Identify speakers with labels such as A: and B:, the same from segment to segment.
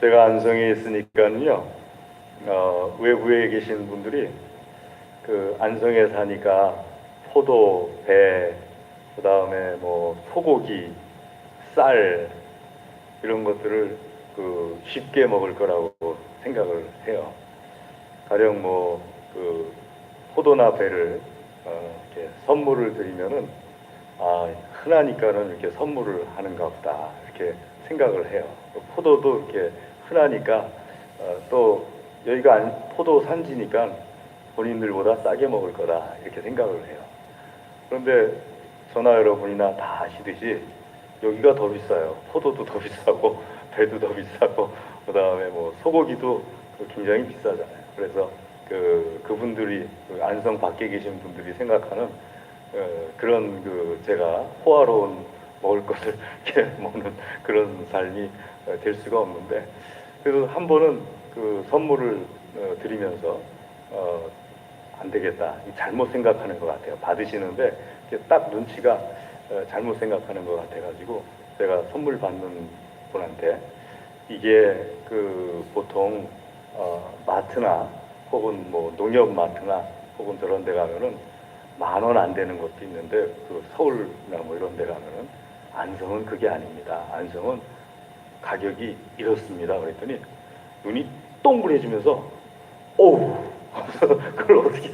A: 제가 안성에 있으니까는요, 외부에 계신 분들이 그 안성에 사니까 포도, 배, 그 다음에 뭐 소고기, 쌀 이런 것들을 그 쉽게 먹을 거라고 생각을 해요. 가령 뭐 그 포도나 배를 이렇게 선물을 드리면은 흔하니까는 이렇게 선물을 하는가 보다 이렇게 생각을 해요. 포도도 이렇게 흔하니까 또 여기가 포도 산지니까 본인들보다 싸게 먹을 거다 이렇게 생각을 해요. 그런데 전하 여러분이나 다 아시듯이 여기가 더 비싸요. 포도도 더 비싸고 배도 더 비싸고 그다음에 뭐 소고기도 굉장히 비싸잖아요. 그래서 그분들이 안성 밖에 계신 분들이 생각하는 그런 제가 호화로운 먹을 것을 이렇게 먹는 그런 삶이 될 수가 없는데, 그래서 한 번은 그 선물을 드리면서 안 되겠다, 잘못 생각하는 것 같아요. 받으시는데 딱 눈치가 잘못 생각하는 것 같아가지고 제가 선물 받는 분한테 이게 보통 마트나 혹은 뭐 농협 마트나 혹은 저런 데 가면은 10,000원 안 되는 것도 있는데 서울이나 뭐 이런 데 가면은 안성은 그게 아닙니다. 안성은 가격이 이렇습니다. 그랬더니 눈이 동그래지면서 어우 그걸 어떻게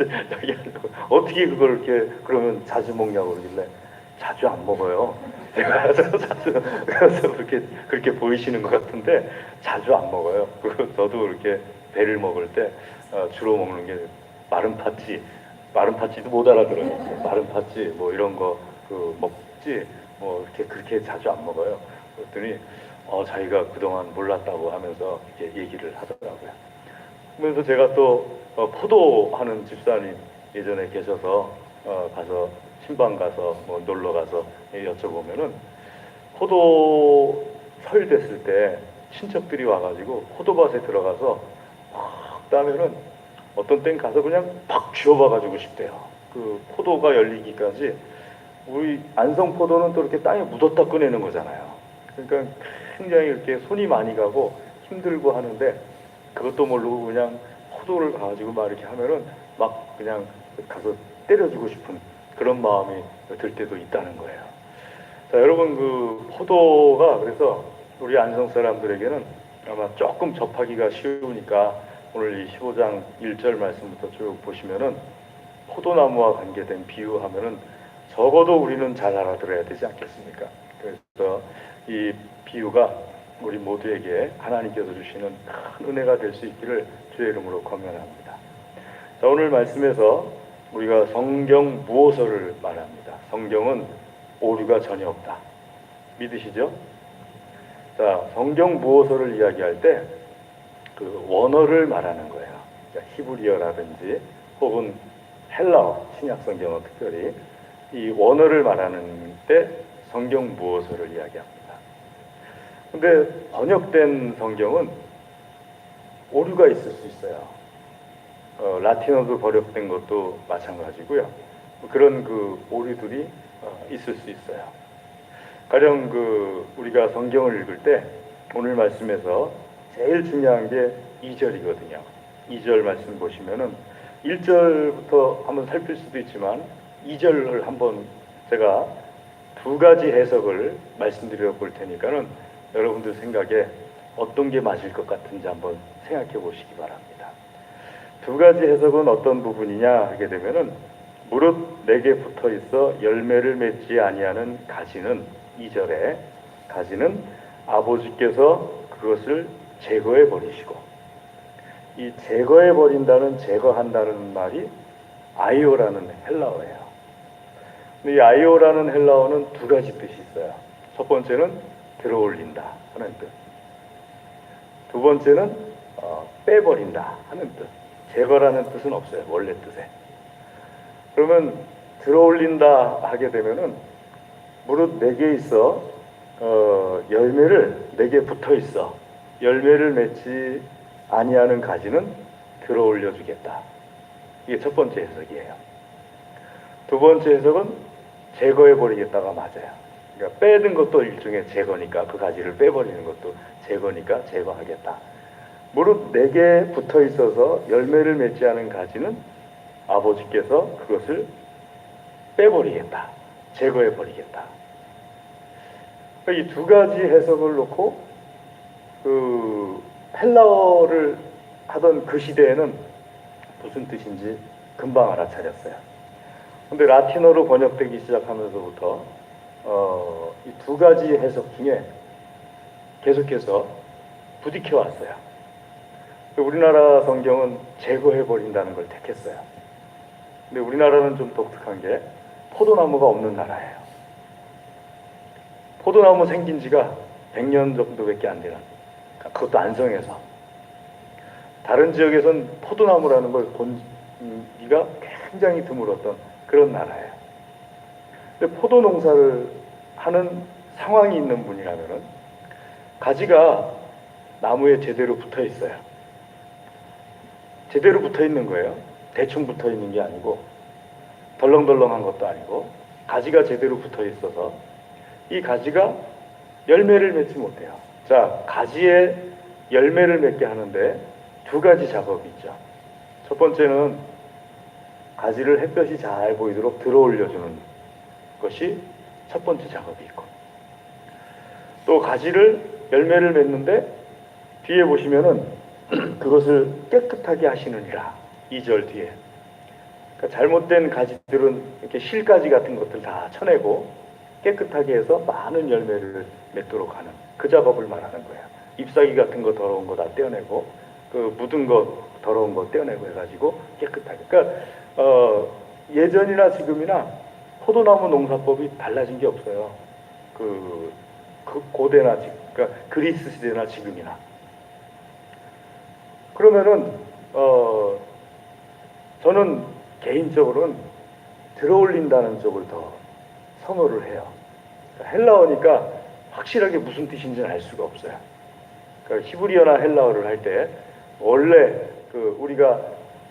A: 그걸 이렇게 그러면 자주 먹냐고 그러길래 자주 안 먹어요. 제가 자주 그래서 그렇게 보이시는 것 같은데 자주 안 먹어요. 저도 이렇게 배를 먹을 때 주로 먹는 게 마른 파치, 마른 파치도 못 알아들어요. 마른 파치 뭐 이런 거 먹지 뭐 이렇게 그렇게 자주 안 먹어요. 그랬더니 자기가 그동안 몰랐다고 하면서 이렇게 얘기를 하더라고요. 그러면서 제가 또 포도하는 집사님 예전에 계셔서 가서 신방 가서 뭐 놀러 가서 여쭤보면은 포도 설 됐을 때 친척들이 와가지고 포도밭에 들어가서 확 따면은 어떤 땐 가서 그냥 팍 쥐어봐가지고 싶대요. 그 포도가 열리기까지 우리 안성 포도는 또 이렇게 땅에 묻었다 꺼내는 거잖아요. 그러니까 굉장히 이렇게 손이 많이 가고 힘들고 하는데 그것도 모르고 그냥 포도를 가지고 막 이렇게 하면은 막 그냥 가서 때려주고 싶은 그런 마음이 들 때도 있다는 거예요. 자, 여러분 포도가 그래서 우리 안성 사람들에게는 아마 조금 접하기가 쉬우니까 오늘 이 15장 1절 말씀부터 쭉 보시면은 포도나무와 관계된 비유하면은 적어도 우리는 잘 알아들어야 되지 않겠습니까? 그래서 이 비유가 우리 모두에게 하나님께서 주시는 큰 은혜가 될 수 있기를 주의 이름으로 권면합니다. 자, 오늘 말씀에서 우리가 성경 무호서를 말합니다. 성경은 오류가 전혀 없다. 믿으시죠? 자, 성경 무호서를 이야기할 때 원어를 말하는 거예요. 그러니까 히브리어라든지 혹은 헬라어, 신약 성경은 특별히 이 원어를 말하는 때 성경 무호서를 이야기합니다. 근데 번역된 성경은 오류가 있을 수 있어요. 라틴어도 번역된 것도 마찬가지고요. 그런 오류들이 있을 수 있어요. 가령 우리가 성경을 읽을 때 오늘 말씀에서 제일 중요한 게 2절이거든요. 2절 말씀 보시면은 1절부터 한번 살필 수도 있지만 2절을 한번 제가 두 가지 해석을 말씀드려 볼 테니까는 여러분들 생각에 어떤 게 맞을 것 같은지 한번 생각해 보시기 바랍니다. 두 가지 해석은 어떤 부분이냐 하게 되면은 무릇 내게 붙어 있어 열매를 맺지 아니하는 가지는 2절에 가지는 아버지께서 그것을 제거해 버리시고, 이 제거해 버린다는 제거한다는 말이 아이오라는 헬라어예요. 근데 이 아이오라는 헬라어는 두 가지 뜻이 있어요. 첫 번째는 들어올린다 하는 뜻. 두 번째는 빼버린다 하는 뜻. 제거라는 뜻은 없어요. 원래 뜻에. 그러면 들어올린다 하게 되면은 무릇 내게 있어 열매를 내게 붙어 있어 열매를 맺지 아니하는 가지는 들어올려 주겠다. 이게 첫 번째 해석이에요. 두 번째 해석은 제거해 버리겠다가 맞아요. 그러니까 빼든 것도 일종의 제거니까, 그 가지를 빼버리는 것도 제거니까 제거하겠다. 무릇 내게 붙어 있어서 열매를 맺지 않은 가지는 아버지께서 그것을 빼버리겠다, 제거해버리겠다. 이 두 가지 해석을 놓고 그 헬라어를 하던 그 시대에는 무슨 뜻인지 금방 알아차렸어요. 근데 라틴어로 번역되기 시작하면서부터 이 두 가지 해석 중에 계속해서 부딪혀 왔어요. 우리나라 성경은 제거해버린다는 걸 택했어요. 근데 우리나라는 좀 독특한 게 포도나무가 없는 나라예요. 포도나무 생긴 지가 100년 정도밖에 안 되는, 그것도 안성에서. 다른 지역에선 포도나무라는 걸 본기가 굉장히 드물었던 그런 나라예요. 근데 포도 농사를 하는 상황이 있는 분이라면은 가지가 나무에 제대로 붙어 있어요. 제대로 붙어 있는 거예요. 대충 붙어 있는 게 아니고 덜렁덜렁한 것도 아니고 가지가 제대로 붙어 있어서 이 가지가 열매를 맺지 못해요. 자, 가지에 열매를 맺게 하는데 두 가지 작업이 있죠. 첫 번째는 가지를 햇볕이 잘 보이도록 들어 올려주는 것이 첫 번째 작업이 있고, 또 가지를 열매를 맺는데 뒤에 보시면은 그것을 깨끗하게 하시느니라, 2절 뒤에. 그러니까 잘못된 가지들은 이렇게 실가지 같은 것들 다 쳐내고 깨끗하게 해서 많은 열매를 맺도록 하는 그 작업을 말하는 거예요. 잎사귀 같은 거 더러운 거 다 떼어내고 그 묻은 거 더러운 거 떼어내고 해가지고 깨끗하게. 그러니까 예전이나 지금이나 포도나무 농사법이 달라진 게 없어요. 그 고대나 그러니까 그리스 시대나 지금이나. 그러면은 저는 개인적으로는 들어올린다는 쪽을 더 선호를 해요. 그러니까 헬라어니까 확실하게 무슨 뜻인지는 알 수가 없어요. 그러니까 히브리어나 헬라어를 할 때 원래 그 우리가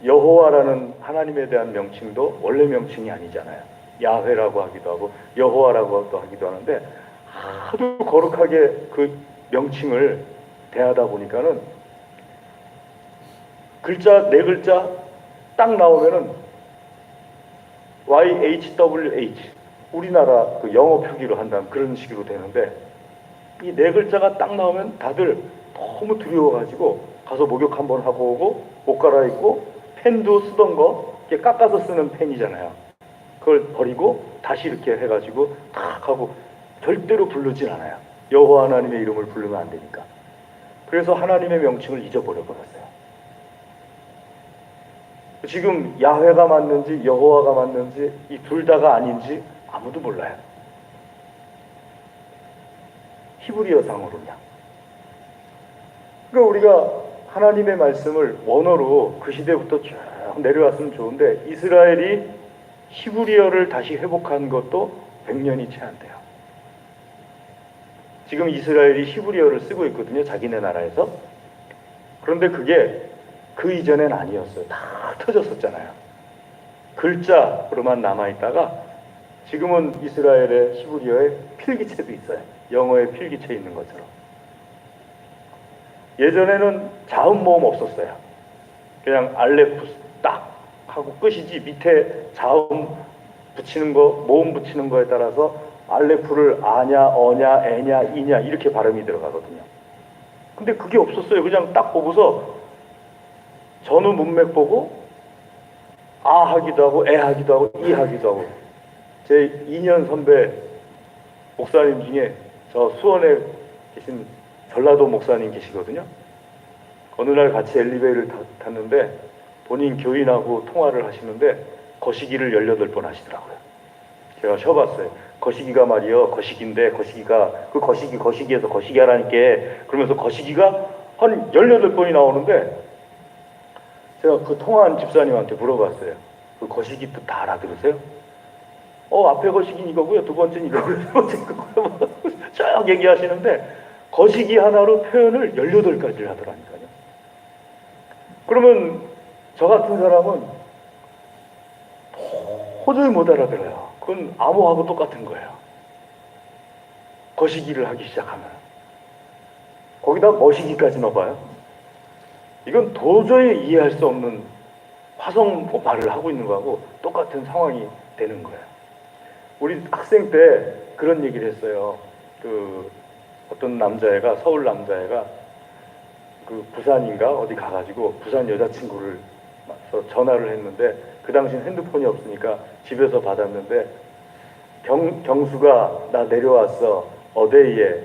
A: 여호와라는 하나님에 대한 명칭도 원래 명칭이 아니잖아요. 야훼라고 하기도 하고 여호와라고도 하기도 하는데 하도 거룩하게 그 명칭을 대하다 보니까는 글자 네 글자 딱 나오면은 YHWH 우리나라 그 영어 표기로 한다면 그런 식으로 되는데 이 네 글자가 딱 나오면 다들 너무 두려워가지고 가서 목욕 한번 하고 오고 옷 갈아입고 펜도 쓰던 거 이렇게 깎아서 쓰는 펜이잖아요. 그걸 버리고 다시 이렇게 해가지고 탁 하고 절대로 부르진 않아요. 여호와 하나님의 이름을 부르면 안 되니까. 그래서 하나님의 명칭을 잊어버려 버렸어요. 지금 야훼가 맞는지 여호와가 맞는지 이 둘 다가 아닌지 아무도 몰라요. 히브리어상으로냐. 그러니까 우리가 하나님의 말씀을 원어로 그 시대부터 쭉 내려왔으면 좋은데 이스라엘이 히브리어를 다시 회복한 것도 100년이 채 안 돼요. 지금 이스라엘이 히브리어를 쓰고 있거든요. 자기네 나라에서. 그런데 그게 그 이전엔 아니었어요. 다 터졌었잖아요. 글자로만 남아있다가 지금은 이스라엘의 히브리어에 필기체도 있어요. 영어에 필기체 있는 것처럼. 예전에는 자음 모음 없었어요. 그냥 알레프 딱 하고 끝이지 밑에 자음 붙이는 거, 모음 붙이는 거에 따라서 알레프를 아냐, 어냐, 애냐, 이냐 이렇게 발음이 들어가거든요. 근데 그게 없었어요. 그냥 딱 보고서 전후 문맥 보고 아 하기도 하고 애 하기도 하고 이 하기도 하고. 제 2년 선배 목사님 중에 저 수원에 계신 전라도 목사님 계시거든요. 어느 날 같이 엘리베이터를 탔는데 본인 교인하고 통화를 하시는데 거시기를 18번 하시더라고요. 제가 쉬어봤어요. 거시기가 말이요. 거시기인데 거시기가 그 거시기에서 거시기 하라니까 그러면서 거시기가 한 18번이 나오는데 제가 그 통화한 집사님한테 물어봤어요. 그 거시기 뜻 다 알아들으세요? 앞에 거시기는 이거고요. 두 번째는 이거고요. 세 번째는 이거고요. 쭉 얘기하시는데 거시기 하나로 표현을 18가지를 하더라니까요. 그러면 저 같은 사람은 도저히 못 알아들어요. 그건 암호하고 똑같은 거예요. 거시기를 하기 시작하면, 거기다 머시기까지 넣어봐요. 이건 도저히 이해할 수 없는 화성 말을 하고 있는 거하고 똑같은 상황이 되는 거예요. 우리 학생 때 그런 얘기를 했어요. 그 어떤 남자애가, 서울 남자애가 그 부산인가 어디 가가지고 부산 여자친구를 전화를 했는데, 그 당시엔 핸드폰이 없으니까 집에서 받았는데, 경수가 나 내려왔어. 어데이에.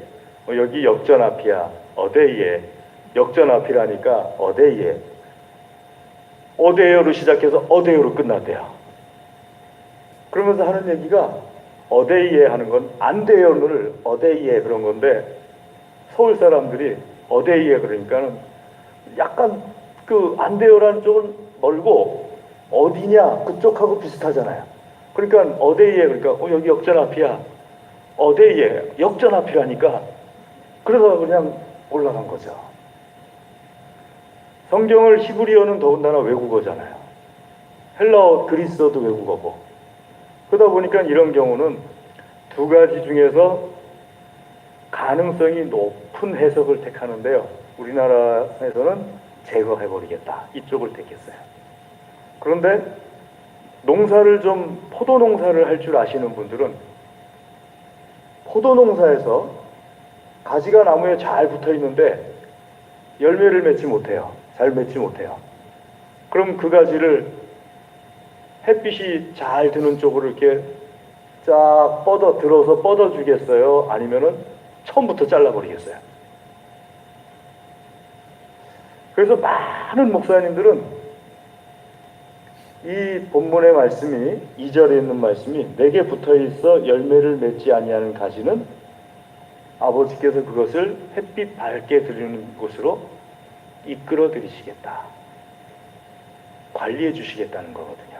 A: 여기 역전 앞이야. 어데이에. 역전 앞이라니까 어데이에. 어데이어로 시작해서 어데이어로 끝났대요. 그러면서 하는 얘기가, 어데이에 하는 건 안 돼요를 어데이에 그런 건데, 서울 사람들이 어데이에 그러니까는 약간 그 안 돼요라는 쪽은 멀고 어디냐 그쪽하고 비슷하잖아요. 그러니까 어데이에, 그러니까 여기 역전 앞이야. 어데이에 역전 앞이라니까. 그래서 그냥 올라간 거죠. 성경을 히브리어는 더군다나 외국어잖아요. 헬라어, 그리스어도 외국어고. 그러다 보니까 이런 경우는 두 가지 중에서 가능성이 높은 해석을 택하는데요. 우리나라에서는 제거해버리겠다, 이쪽을 택했어요. 그런데 농사를 좀, 포도 농사를 할 줄 아시는 분들은 포도 농사에서 가지가 나무에 잘 붙어 있는데 열매를 맺지 못해요. 잘 맺지 못해요. 그럼 그 가지를 햇빛이 잘 드는 쪽으로 이렇게 쫙 들어서 뻗어주겠어요? 아니면은 처음부터 잘라버리겠어요? 그래서 많은 목사님들은 이 본문의 말씀이, 2절에 있는 말씀이, 내게 붙어있어 열매를 맺지 아니하는 가지는 아버지께서 그것을 햇빛 밝게 드리는 곳으로 이끌어 드리시겠다, 관리해 주시겠다는 거거든요.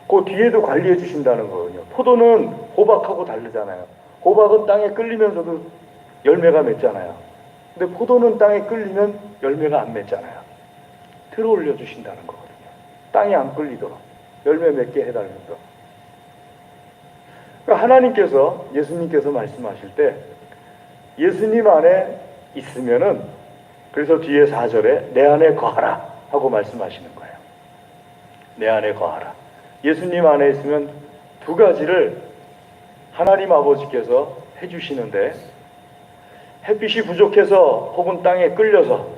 A: 그 뒤에도 관리해 주신다는 거거든요. 포도는 호박하고 다르잖아요. 호박은 땅에 끌리면서도 열매가 맺잖아요. 근데 포도는 땅에 끌리면 열매가 안 맺잖아요. 들어 올려 주신다는 거거든요. 땅이 안 끌리도록 열매 맺게 해달면서. 그러니까 하나님께서, 예수님께서 말씀하실 때 예수님 안에 있으면은, 그래서 뒤에 4절에 내 안에 거하라 하고 말씀하시는 거예요. 내 안에 거하라. 예수님 안에 있으면 두 가지를 하나님 아버지께서 해주시는데, 햇빛이 부족해서 혹은 땅에 끌려서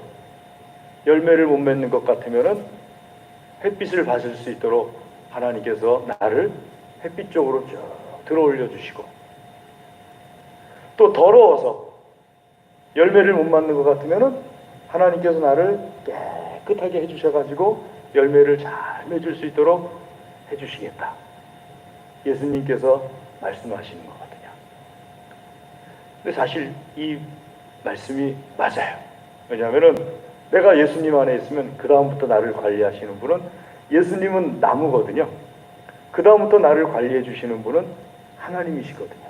A: 열매를 못 맺는 것 같으면은 햇빛을 받을 수 있도록 하나님께서 나를 햇빛 쪽으로 쭉 들어 올려 주시고, 또 더러워서 열매를 못 맞는 것 같으면은 하나님께서 나를 깨끗하게 해주셔가지고 열매를 잘 맺을 수 있도록 해주시겠다, 예수님께서 말씀하시는 거거든요. 근데 사실 이 말씀이 맞아요. 왜냐하면은 내가 예수님 안에 있으면 그 다음부터 나를 관리하시는 분은, 예수님은 나무거든요. 그 다음부터 나를 관리해 주시는 분은 하나님이시거든요.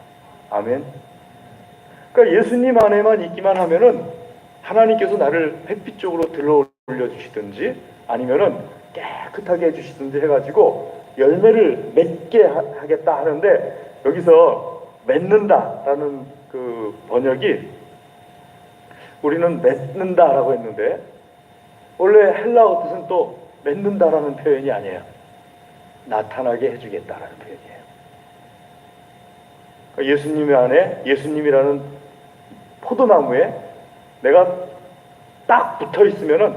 A: 아멘. 그러니까 예수님 안에만 있기만 하면은 하나님께서 나를 햇빛 쪽으로 들어 올려 주시든지 아니면은 깨끗하게 해주시든지 해가지고 열매를 맺게 하겠다 하는데, 여기서 맺는다라는 그 번역이, 우리는 맺는다라고 했는데 원래 헬라어 뜻은 또 맺는다라는 표현이 아니에요. 나타나게 해주겠다라는 표현이에요. 그러니까 예수님 안에, 예수님이라는 포도나무에 내가 딱 붙어 있으면은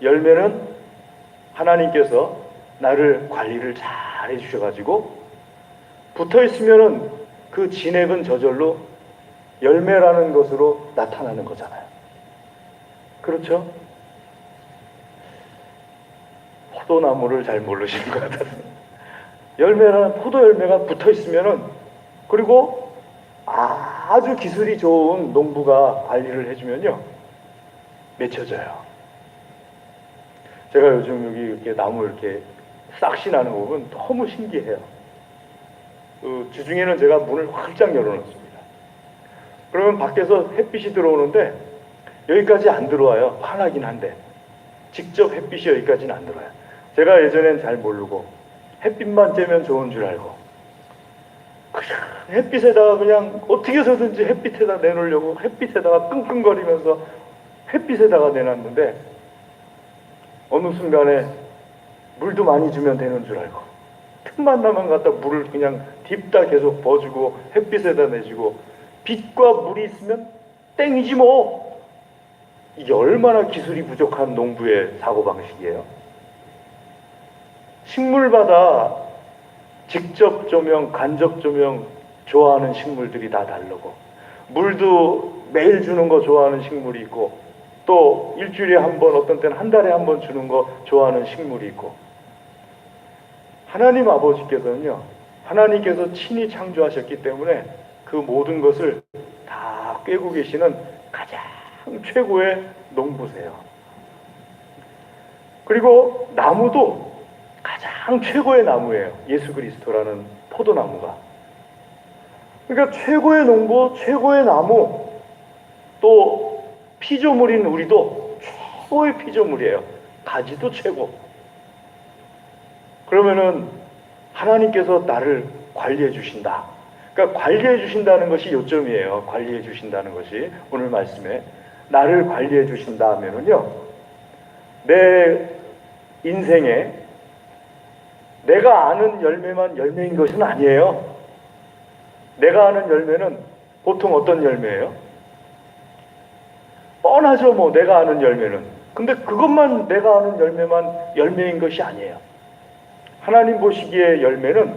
A: 열매는 하나님께서 나를 관리를 잘 해주셔가지고, 붙어 있으면은 그 진액은 저절로 열매라는 것으로 나타나는 거잖아요. 그렇죠? 포도나무를 잘 모르시는 것 같아요. 열매라는, 포도 열매가 붙어 있으면은, 그리고 아주 기술이 좋은 농부가 관리를 해주면요, 맺혀져요. 제가 요즘 여기 이렇게 나무 이렇게 싹시 나는 거 보면 너무 신기해요. 주중에는 제가 문을 활짝 열어놓습니다. 그러면 밖에서 햇빛이 들어오는데 여기까지 안 들어와요. 환하긴 한데 직접 햇빛이 여기까지는 안 들어와요. 제가 예전엔 잘 모르고 햇빛만 쬐면 좋은 줄 알고 그냥 햇빛에다가 그냥 어떻게 해서든지 햇빛에다 내놓으려고 햇빛에다가 끙끙거리면서 햇빛에다가 내놨는데 어느 순간에 물도 많이 주면 되는 줄 알고 틈만 나면 갖다 물을 그냥 딥다 계속 버주고 햇빛에다 내주고 빛과 물이 있으면 땡이지 뭐. 이게 얼마나 기술이 부족한 농부의 사고방식이에요. 식물마다 직접 조명, 간접 조명 좋아하는 식물들이 다 다르고 물도 매일 주는 거 좋아하는 식물이 있고 또 일주일에 한 번, 어떤 때는 한 달에 한 번 주는 거 좋아하는 식물이 있고 하나님 아버지께서는요, 하나님께서 친히 창조하셨기 때문에 그 모든 것을 다 꿰고 계시는 가장 최고의 농부세요. 그리고 나무도 가장 최고의 나무예요. 예수 그리스도라는 포도나무가. 그러니까 최고의 농부, 최고의 나무, 또 피조물인 우리도 최고의 피조물이에요. 가지도 최고. 그러면은 하나님께서 나를 관리해 주신다. 그러니까 관리해 주신다는 것이 요점이에요. 관리해 주신다는 것이 오늘 말씀에 나를 관리해 주신다 하면은요, 내 인생에 내가 아는 열매만 열매인 것은 아니에요. 내가 아는 열매는 보통 어떤 열매예요? 뻔하죠, 뭐 내가 아는 열매는. 근데 그것만 내가 아는 열매만 열매인 것이 아니에요. 하나님 보시기에 열매는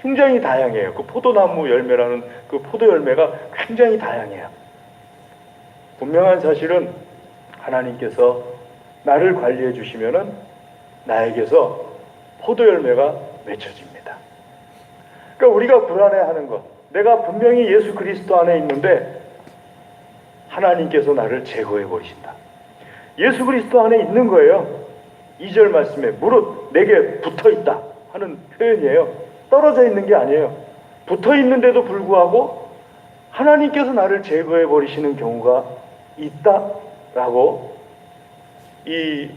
A: 굉장히 다양해요. 그 포도나무 열매라는 그 포도 열매가 굉장히 다양해요. 분명한 사실은 하나님께서 나를 관리해 주시면은 나에게서 포도 열매가 맺혀집니다. 그러니까 우리가 불안해하는 것, 내가 분명히 예수 그리스도 안에 있는데 하나님께서 나를 제거해 버리신다. 예수 그리스도 안에 있는 거예요. 2절 말씀에 무릇 내게 붙어 있다 하는 표현이에요. 떨어져 있는 게 아니에요. 붙어 있는데도 불구하고 하나님께서 나를 제거해 버리시는 경우가 있다라고 이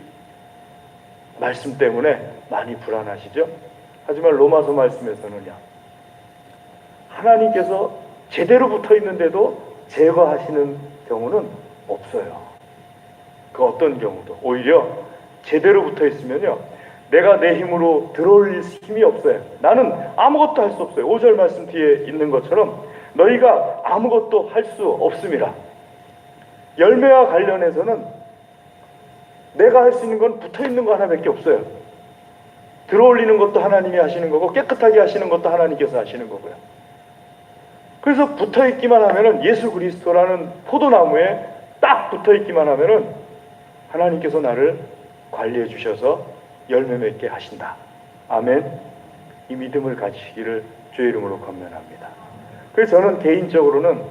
A: 말씀 때문에 많이 불안하시죠? 하지만 로마서 말씀에서는요, 하나님께서 제대로 붙어 있는데도 제거하시는 경우는 없어요. 그 어떤 경우도. 오히려 제대로 붙어 있으면요, 내가 내 힘으로 들어올릴 힘이 없어요. 나는 아무것도 할 수 없어요. 5절 말씀 뒤에 있는 것처럼 너희가 아무것도 할 수 없음이라. 열매와 관련해서는 내가 할 수 있는 건 붙어 있는 거 하나밖에 없어요. 들어올리는 것도 하나님이 하시는 거고 깨끗하게 하시는 것도 하나님께서 하시는 거고요. 그래서 붙어 있기만 하면은, 예수 그리스도라는 포도나무에 딱 붙어 있기만 하면은 하나님께서 나를 관리해 주셔서 열매 맺게 하신다. 아멘. 이 믿음을 가지시기를 주의 이름으로 권면합니다. 그래서 저는 개인적으로는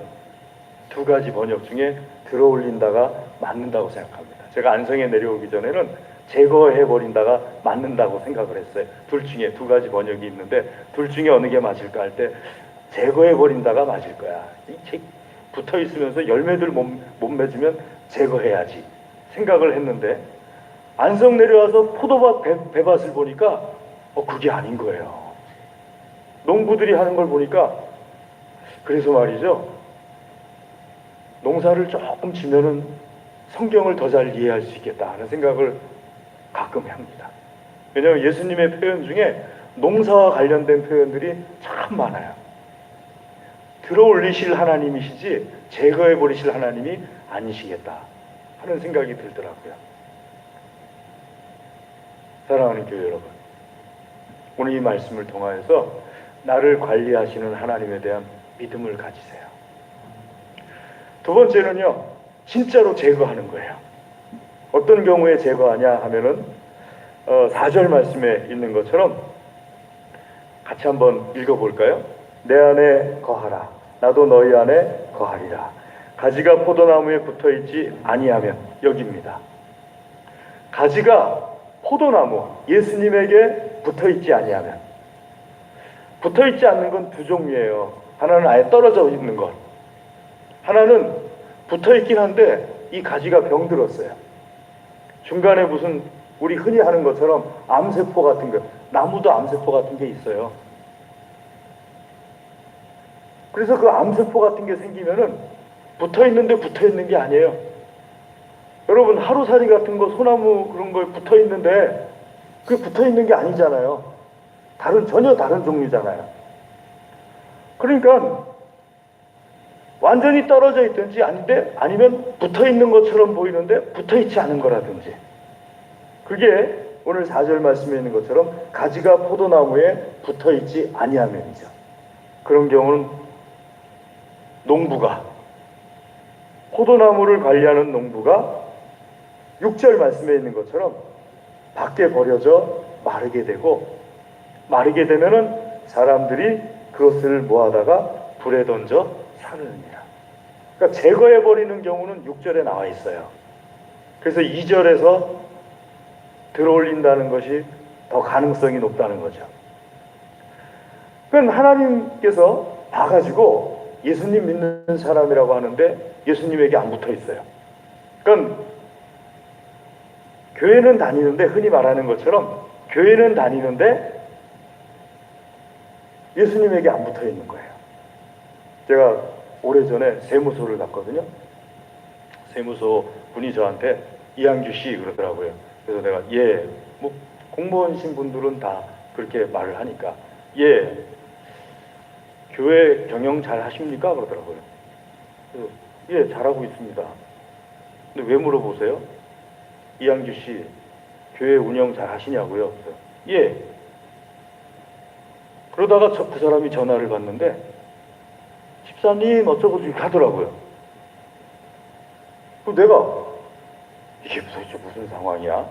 A: 두 가지 번역 중에 들어올린다가 맞는다고 생각합니다. 제가 안성에 내려오기 전에는 제거해버린다가 맞는다고 생각을 했어요. 둘 중에 두 가지 번역이 있는데 둘 중에 어느 게 맞을까 할 때 제거해버린다가 맞을 거야. 붙어있으면서 열매들 못 맺으면 제거해야지 생각을 했는데, 안성 내려와서 포도밭 배밭을 보니까 그게 아닌 거예요. 농부들이 하는 걸 보니까, 그래서 말이죠, 농사를 조금 지면은 성경을 더 잘 이해할 수 있겠다 하는 생각을 가끔 합니다. 왜냐하면 예수님의 표현 중에 농사와 관련된 표현들이 참 많아요. 들어올리실 하나님이시지 제거해버리실 하나님이 아니시겠다 하는 생각이 들더라고요. 사랑하는 교회 여러분, 오늘 이 말씀을 통하여서 나를 관리하시는 하나님에 대한 믿음을 가지세요. 두 번째는요, 진짜로 제거하는 거예요. 어떤 경우에 제거하냐 하면은 4절 말씀에 있는 것처럼 같이 한번 읽어볼까요? 내 안에 거하라, 나도 너희 안에 거하리라. 가지가 포도나무에 붙어있지 아니하면, 여기입니다. 가지가 포도나무, 예수님에게 붙어있지 아니하면. 붙어있지 않는 건 두 종류예요. 하나는 아예 떨어져 있는 것, 하나는 붙어있긴 한데 이 가지가 병들었어요. 중간에 무슨 우리 흔히 하는 것처럼 암세포 같은 거, 나무도 암세포 같은 게 있어요. 그래서 그 암세포 같은 게 생기면은 붙어있는데 붙어있는 게 아니에요. 여러분 하루살이 같은 거 소나무 그런 거에 붙어있는데 그게 붙어있는 게 아니잖아요. 전혀 다른 종류잖아요. 그러니까 완전히 떨어져 있든지 아니면 붙어있는 것처럼 보이는데 붙어있지 않은 거라든지, 그게 오늘 4절 말씀에 있는 것처럼 가지가 포도나무에 붙어있지 아니하면이죠. 그런 경우는 농부가, 포도나무를 관리하는 농부가 6절 말씀에 있는 것처럼 밖에 버려져 마르게 되고, 마르게 되면은 사람들이 그것을 모아다가 불에 던져 사르느니라. 그러니까 제거해 버리는 경우는 6절에 나와 있어요. 그래서 2절에서 들어올린다는 것이 더 가능성이 높다는 거죠. 그건 하나님께서 봐가지고 예수님 믿는 사람이라고 하는데 예수님에게 안 붙어 있어요. 그러니까 교회는 다니는데, 흔히 말하는 것처럼 교회는 다니는데 예수님에게 안 붙어 있는 거예요. 제가 오래전에 세무소를 갔거든요. 세무소 분이 저한테 이양규 씨 그러더라고요. 그래서 내가 뭐 공무원이신 분들은 다 그렇게 말을 하니까 교회 경영 잘 하십니까? 그러더라고요. 그래서 잘하고 있습니다. 근데 왜 물어보세요? 이양규 씨 교회 운영 잘 하시냐고요? 그래서 그러다가 그 사람이 전화를 받는데 집사님 어쩌고 저쩌고 하더라고요. 그럼 내가 이게 도대체 무슨 상황이야?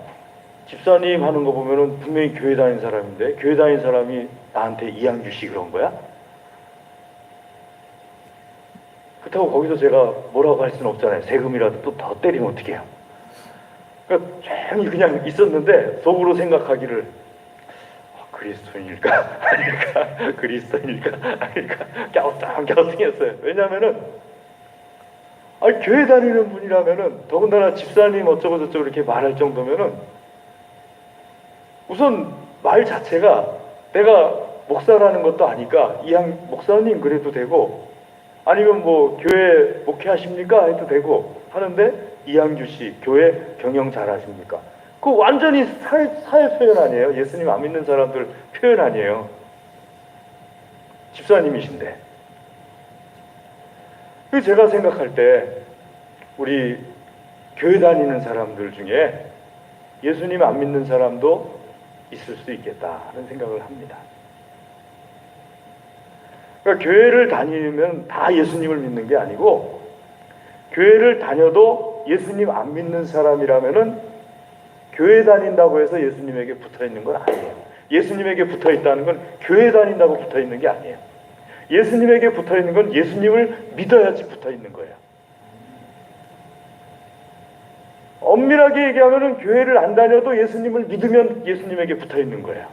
A: 집사님 하는 거 보면은 분명히 교회 다닌 사람인데 교회 다닌 사람이 나한테 이양규 씨 그런 거야? 그렇다고 거기서 제가 뭐라고 할 수는 없잖아요. 세금이라도 또 더 때리면 어떡해요? 그러니까 조용히 그냥 있었는데 속으로 생각하기를 그리스도인일까? 아닐까? 그리스도인일까? 아닐까? 갸우뚱했어요. 왜냐면은 교회 다니는 분이라면은, 더군다나 집사님 어쩌고 저쩌고 이렇게 말할 정도면은 우선 말 자체가 내가 목사라는 것도 아니까 목사님 그래도 되고, 아니면 뭐 교회 목회하십니까? 해도 되고 하는데 이양규 씨 교회 경영 잘하십니까? 그 완전히 사회 표현 아니에요? 예수님 안 믿는 사람들 표현 아니에요? 집사님이신데. 제가 생각할 때 우리 교회 다니는 사람들 중에 예수님 안 믿는 사람도 있을 수 있겠다 하는 생각을 합니다. 그러니까 교회를 다니면 다 예수님을 믿는 게 아니고, 교회를 다녀도 예수님 안 믿는 사람이라면은 교회 다닌다고 해서 예수님에게 붙어 있는 건 아니에요. 예수님에게 붙어 있다는 건 교회 다닌다고 붙어 있는 게 아니에요. 예수님에게 붙어 있는 건 예수님을 믿어야지 붙어 있는 거예요. 엄밀하게 얘기하면은 교회를 안 다녀도 예수님을 믿으면 예수님에게 붙어 있는 거예요.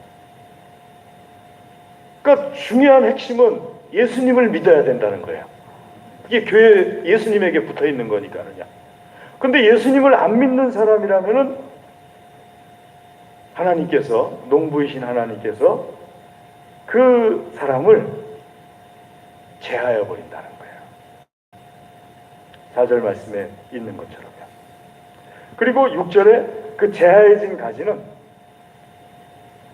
A: 그러니까 중요한 핵심은 예수님을 믿어야 된다는 거예요. 그게 예수님에게 붙어 있는 거니까는요. 근데 예수님을 안 믿는 사람이라면은 하나님께서, 농부이신 하나님께서 그 사람을 제하여 버린다는 거예요. 4절 말씀에 있는 것처럼요. 그리고 6절에 그 제하여진 가지는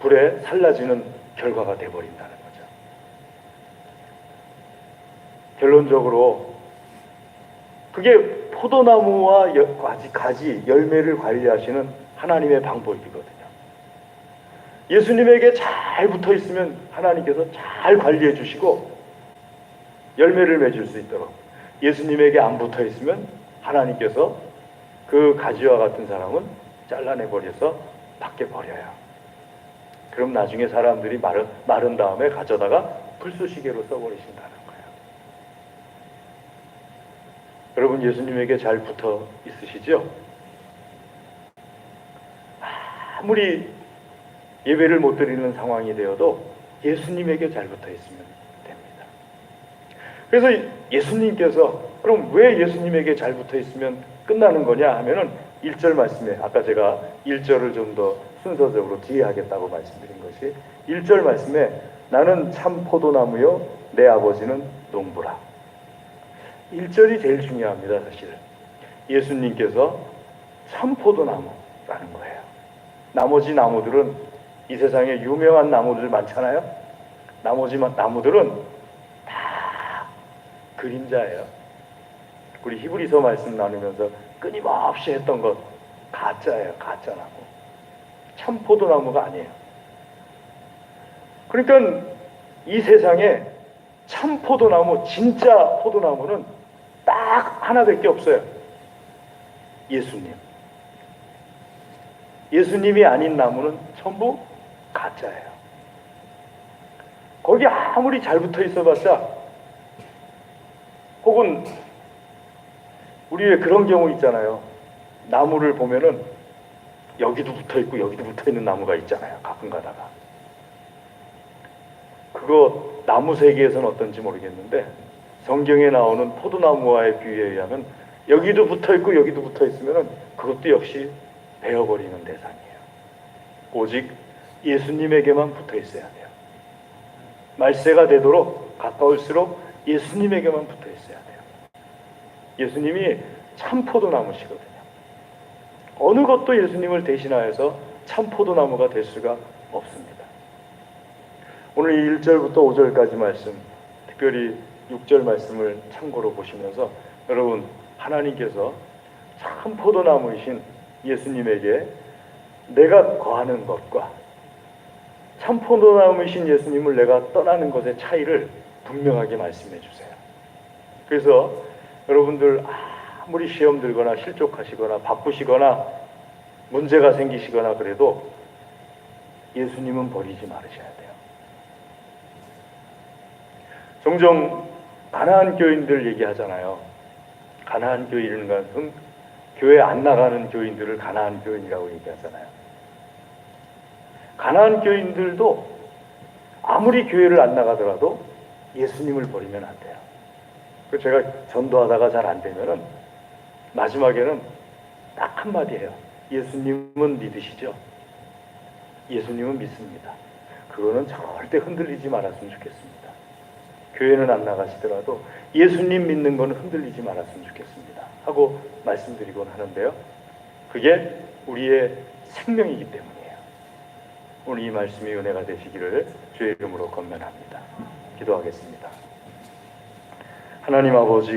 A: 불에 살라지는 결과가 되어버린다는 거죠. 결론적으로 그게 포도나무와 가지, 열매를 관리하시는 하나님의 방법이거든요. 예수님에게 잘 붙어 있으면 하나님께서 잘 관리해 주시고 열매를 맺을 수 있도록, 예수님에게 안 붙어 있으면 하나님께서 그 가지와 같은 사람은 잘라내 버려서 밖에 버려요. 그럼 나중에 사람들이 마른 다음에 가져다가 불쏘시개로 써버리신다는 거예요. 여러분 예수님에게 잘 붙어 있으시죠? 아무리 예배를 못 드리는 상황이 되어도 예수님에게 잘 붙어 있으면 됩니다. 그래서 예수님께서 그럼 왜 예수님에게 잘 붙어 있으면 끝나는 거냐 하면은 1절 말씀에, 아까 제가 1절을 좀 더 순서적으로 뒤에 하겠다고 말씀드린 것이 1절 말씀에 나는 참 포도나무요 내 아버지는 농부라. 1절이 제일 중요합니다. 사실 예수님께서 참포도나무라는 거예요. 나머지 나무들은 이 세상에 유명한 나무들 많잖아요. 나머지 나무들은 다 그림자예요. 우리 히브리서 말씀 나누면서 끊임없이 했던 것 가짜예요. 가짜나무. 참 포도나무가 아니에요. 그러니까 이 세상에 참 포도나무, 진짜 포도나무는 딱 하나밖에 없어요. 예수님. 예수님이 아닌 나무는 전부 가짜예요. 거기 아무리 잘 붙어 있어봤자, 혹은 우리 왜 그런 경우 있잖아요. 나무를 보면은 여기도 붙어 있고 여기도 붙어 있는 나무가 있잖아요. 가끔 가다가. 그거 나무 세계에서는 어떤지 모르겠는데 성경에 나오는 포도나무와의 비유에 의하면 여기도 붙어 있고 여기도 붙어 있으면은 그것도 역시 베어버리는 대상이에요. 오직 예수님에게만 붙어 있어야 돼요. 말세가 되도록 가까울수록 예수님에게만 붙어 있어야 돼요. 예수님이 참 포도나무시거든요. 어느 것도 예수님을 대신하여서 참 포도나무가 될 수가 없습니다. 오늘 1절부터 5절까지 말씀, 특별히 6절 말씀을 참고로 보시면서 여러분, 하나님께서 참 포도나무이신 예수님에게 내가 거하는 것과 참 포도나무이신 예수님을 내가 떠나는 것의 차이를 분명하게 말씀해 주세요. 그래서 여러분들 아무리 시험 들거나 실족하시거나 바쁘시거나 문제가 생기시거나 그래도 예수님은 버리지 말으셔야 돼요. 종종 가난한 교인들 얘기하잖아요. 가난한 교인은 것은 교회 안 나가는 교인들을 가난한 교인이라고 얘기하잖아요. 가난한 교인들도 아무리 교회를 안 나가더라도 예수님을 버리면 안 돼요. 제가 전도하다가 잘 안 되면은 마지막에는 딱 한마디예요. 예수님은 믿으시죠? 예수님은 믿습니다. 그거는 절대 흔들리지 말았으면 좋겠습니다. 교회는 안 나가시더라도 예수님 믿는 거는 흔들리지 말았으면 좋겠습니다. 하고 말씀드리곤 하는데요. 그게 우리의 생명이기 때문이에요. 오늘 이 말씀이 은혜가 되시기를 주의 이름으로 건면합니다. 기도하겠습니다. 하나님 아버지,